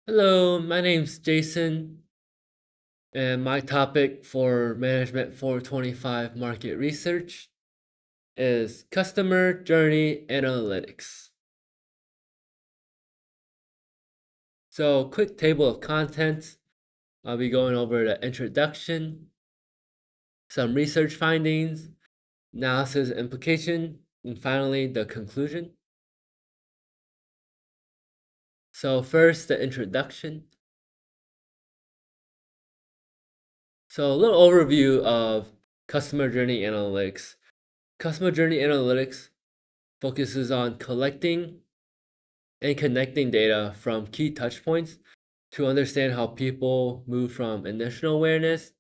Hello, my name's Jason, and my topic for Management 425 Market Research is Customer Journey Analytics. So, quick table of contents. I'll be going over the introduction, some research findings, analysis implication, and finally the conclusion. So, first, the introduction. So, a little overview of Customer Journey Analytics. Customer Journey Analytics focuses on collecting and connecting data from key touchpoints to understand how people move from initial awareness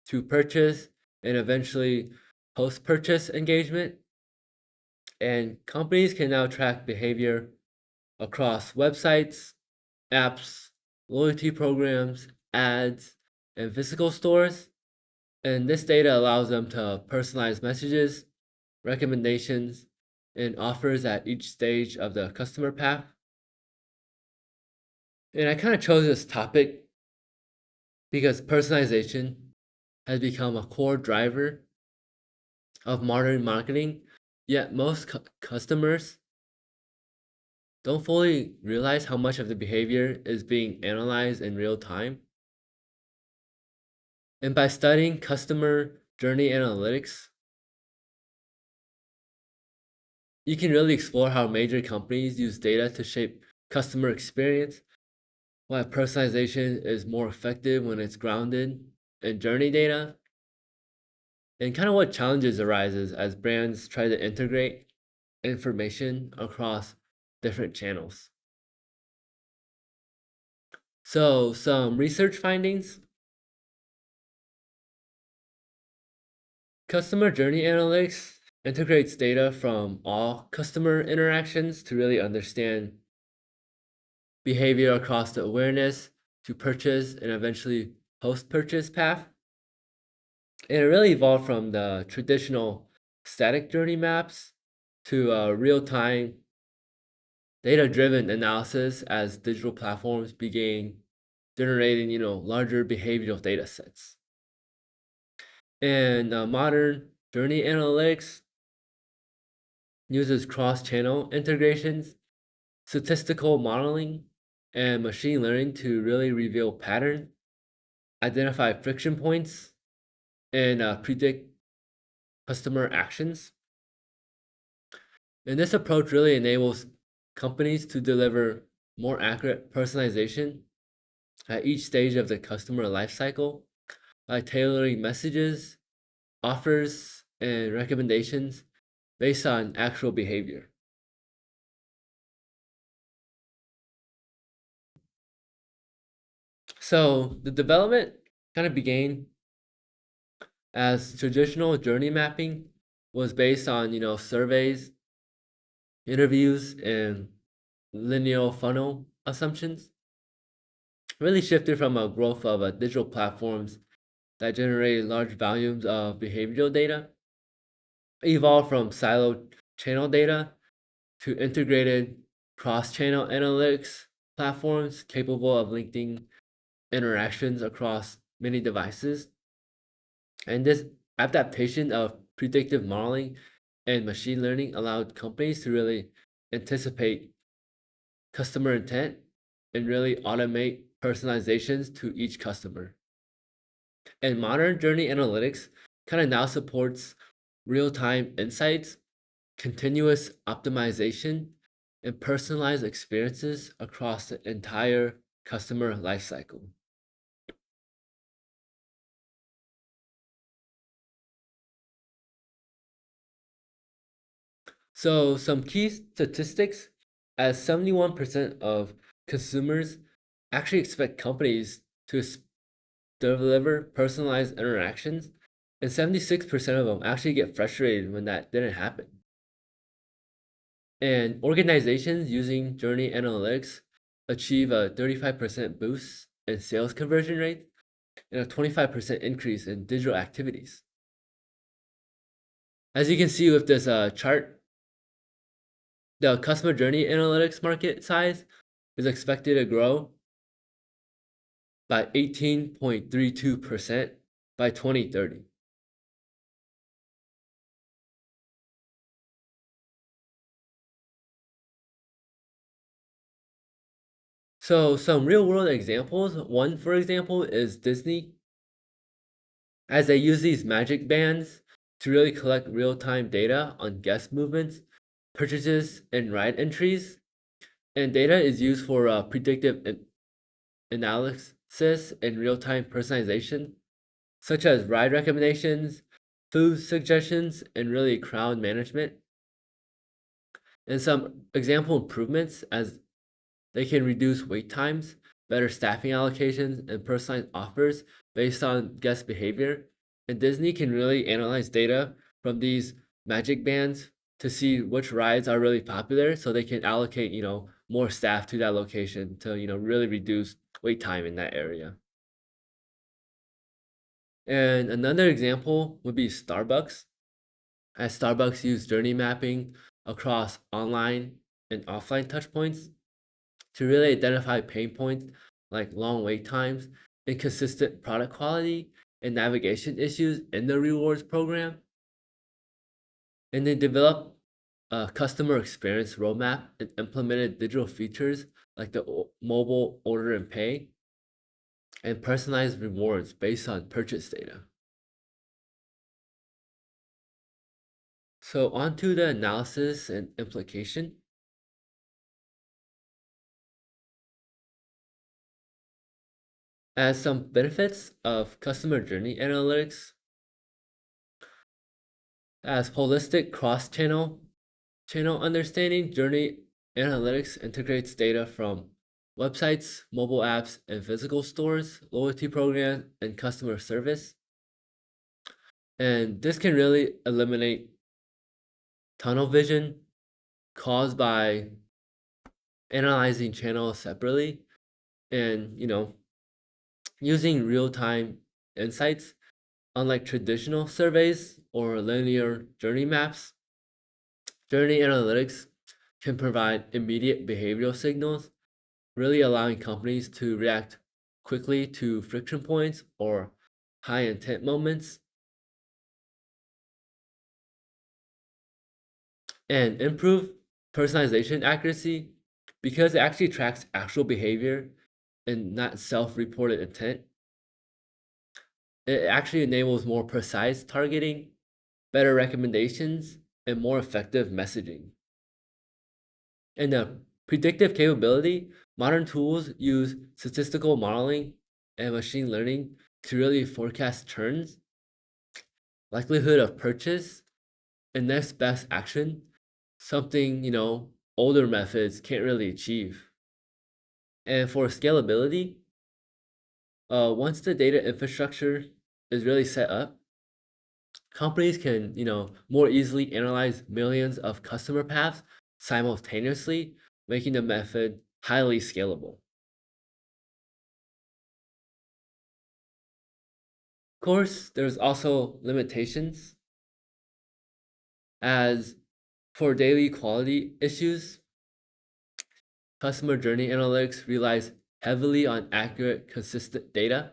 to purchase and eventually post purchase engagement. And companies can now track behavior across websites, apps, loyalty programs, ads, and physical stores. And this data allows them to personalize messages, recommendations, and offers at each stage of the customer path. And I kind of chose this topic because personalization has become a core driver of modern marketing, yet most customers don't fully realize how much of the behavior is being analyzed in real time. And by studying customer journey analytics, you can really explore how major companies use data to shape customer experience, why personalization is more effective when it's grounded in journey data, and kind of what challenges arises as brands try to integrate information across different channels. So, some research findings. Customer journey analytics integrates data from all customer interactions to really understand behavior across the awareness to purchase and eventually post purchase path. And it really evolved from the traditional static journey maps to real time data driven analysis as digital platforms began generating larger behavioral data sets. And modern journey analytics uses cross-channel integrations, statistical modeling, and machine learning to really reveal patterns, identify friction points, and predict customer actions. And this approach really enables companies to deliver more accurate personalization at each stage of the customer lifecycle by tailoring messages, offers, and recommendations based on actual behavior. So the development kind of began as traditional journey mapping was based on surveys, interviews, and linear funnel assumptions. Really shifted from a growth of digital platforms that generated large volumes of behavioral data, evolved from siloed channel data to integrated cross-channel analytics platforms capable of linking interactions across many devices. And this adaptation of predictive modeling and machine learning allowed companies to really anticipate customer intent and really automate personalizations to each customer. And modern journey analytics kind of now supports real-time insights, continuous optimization, and personalized experiences across the entire customer lifecycle. So, some key statistics, as 71% of consumers actually expect companies to deliver personalized interactions, and 76% of them actually get frustrated when that didn't happen. And organizations using journey analytics achieve a 35% boost in sales conversion rate and a 25% increase in digital activities. As you can see with this chart, the customer journey analytics market size is expected to grow by 18.32% by 2030. So some real world examples, one for example is Disney, as they use these magic bands to really collect real-time data on guest movements, purchases, and ride entries. And data is used for predictive analysis and real-time personalization, such as ride recommendations, food suggestions, and really crowd management. And some example improvements as they can reduce wait times, better staffing allocations, and personalized offers based on guest behavior. And Disney can really analyze data from these magic bands to see which rides are really popular so they can allocate, more staff to that location to, really reduce wait time in that area. And another example would be Starbucks, as Starbucks use journey mapping across online and offline touchpoints to really identify pain points like long wait times, inconsistent product quality, and navigation issues in the rewards program. And they developed a customer experience roadmap and implemented digital features like the mobile order and pay and personalized rewards based on purchase data. So, on to the analysis and implication. As some benefits of customer journey analytics, as holistic channel understanding, journey analytics integrates data from websites, mobile apps, and physical stores, loyalty programs, and customer service. And this can really eliminate tunnel vision caused by analyzing channels separately and, using real-time insights. Unlike traditional surveys or linear journey maps, journey analytics can provide immediate behavioral signals, really allowing companies to react quickly to friction points or high intent moments and improve personalization accuracy because it actually tracks actual behavior and not self reported intent. It actually enables more precise targeting, better recommendations, and more effective messaging. And the predictive capability, modern tools use statistical modeling and machine learning to really forecast turns, likelihood of purchase, and next best action, something, older methods can't really achieve. And for scalability, once the data infrastructure is really set up, companies can, more easily analyze millions of customer paths simultaneously, making the method highly scalable. Of course, there's also limitations as for daily quality issues, customer journey analytics relies heavily on accurate, consistent data,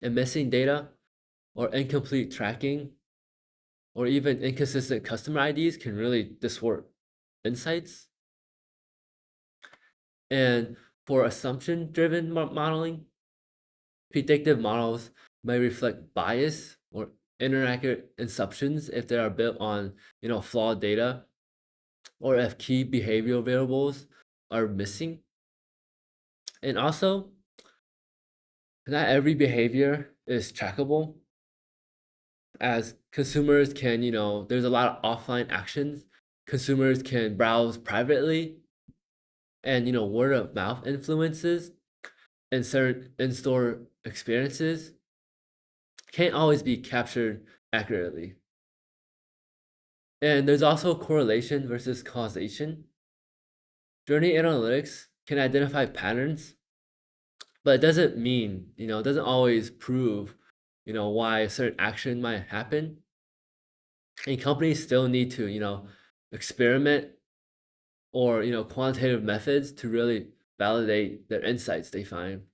and missing data or incomplete tracking or even inconsistent customer IDs can really distort insights. And for assumption driven modeling, predictive models may reflect bias or inaccurate assumptions if they are built on, flawed data or if key behavioral variables are missing. And also, not every behavior is trackable as consumers can, there's a lot of offline actions. Consumers can browse privately and, word of mouth influences and certain in-store experiences can't always be captured accurately. And there's also correlation versus causation. Journey analytics can identify patterns, but it doesn't mean, it doesn't always prove, why a certain action might happen. And companies still need to, experiment or, quantitative methods to really validate their insights they find.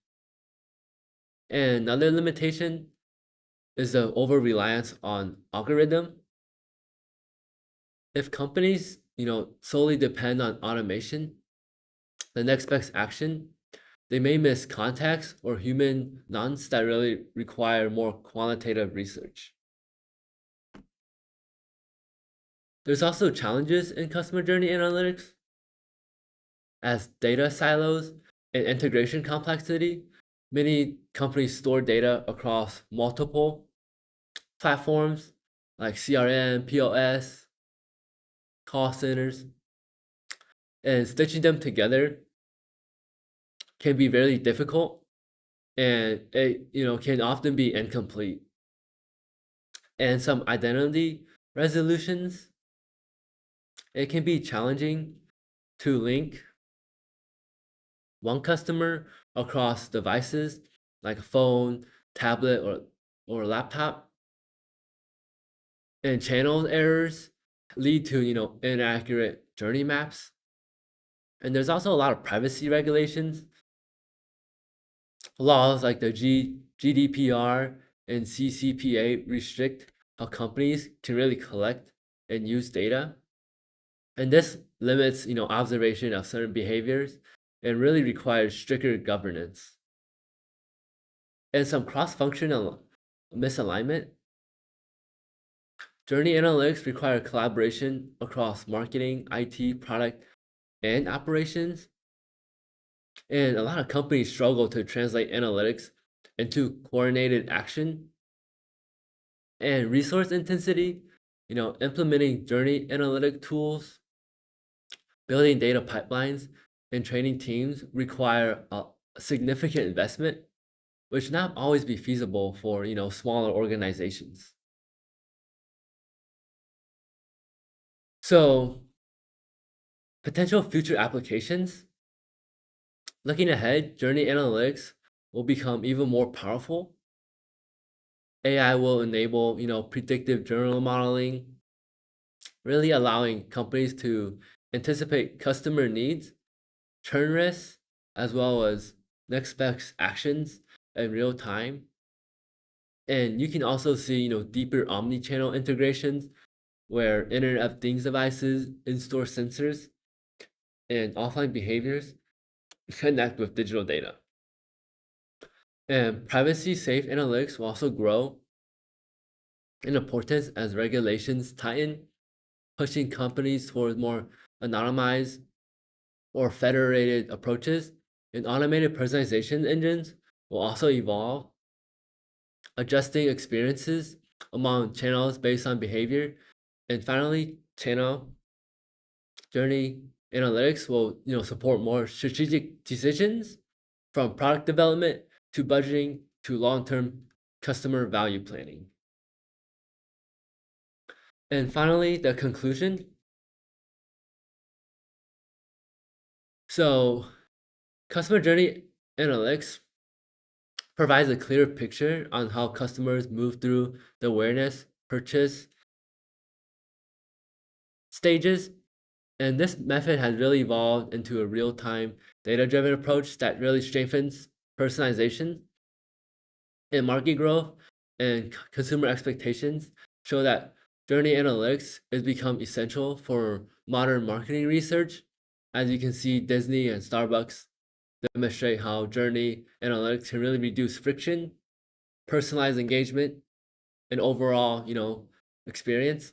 And another limitation is the over reliance on algorithm. If companies, solely depend on automation, the next best action, they may miss context or human nuance that really require more quantitative research. There's also challenges in customer journey analytics as data silos and integration complexity. Many companies store data across multiple platforms like CRM, POS, call centers, and stitching them together can be very difficult and it can often be incomplete. And some identity resolutions, it can be challenging to link one customer across devices like a phone, tablet, or laptop. And channel errors lead to inaccurate journey maps. And there's also a lot of privacy regulations. Laws like the GDPR and CCPA restrict how companies can really collect and use data. And this limits, observation of certain behaviors and really requires stricter governance. And some cross-functional misalignment. Journey analytics require collaboration across marketing, IT, product, and operations. And a lot of companies struggle to translate analytics into coordinated action and resource intensity. Implementing journey analytic tools, building data pipelines, and training teams require a significant investment, which not always be feasible for smaller organizations. So potential future applications. Looking ahead, journey analytics will become even more powerful. AI will enable, predictive journal modeling, really allowing companies to anticipate customer needs, churn risks, as well as next best actions in real time. And you can also see, deeper omni-channel integrations where Internet of Things devices, in-store sensors, and offline behaviors connect with digital data. And privacy safe analytics will also grow in importance as regulations tighten, pushing companies towards more anonymized or federated approaches. And automated personalization engines will also evolve, adjusting experiences among channels based on behavior. And finally, channel journey analytics will support more strategic decisions from product development to budgeting to long-term customer value planning. And finally, the conclusion. So, customer journey analytics provides a clear picture on how customers move through the awareness, purchase stages. And this method has really evolved into a real-time data-driven approach that really strengthens personalization and market growth and consumer expectations show that journey analytics has become essential for modern marketing research. As you can see, Disney and Starbucks demonstrate how journey analytics can really reduce friction, personalized engagement, and overall, experience.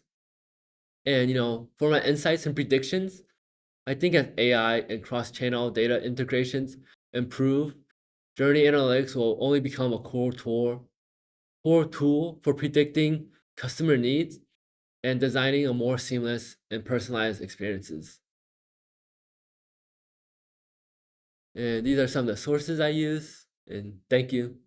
And for my insights and predictions, I think as AI and cross-channel data integrations improve, journey analytics will only become a core tool for predicting customer needs and designing a more seamless and personalized experiences. And these are some of the sources I use. And thank you.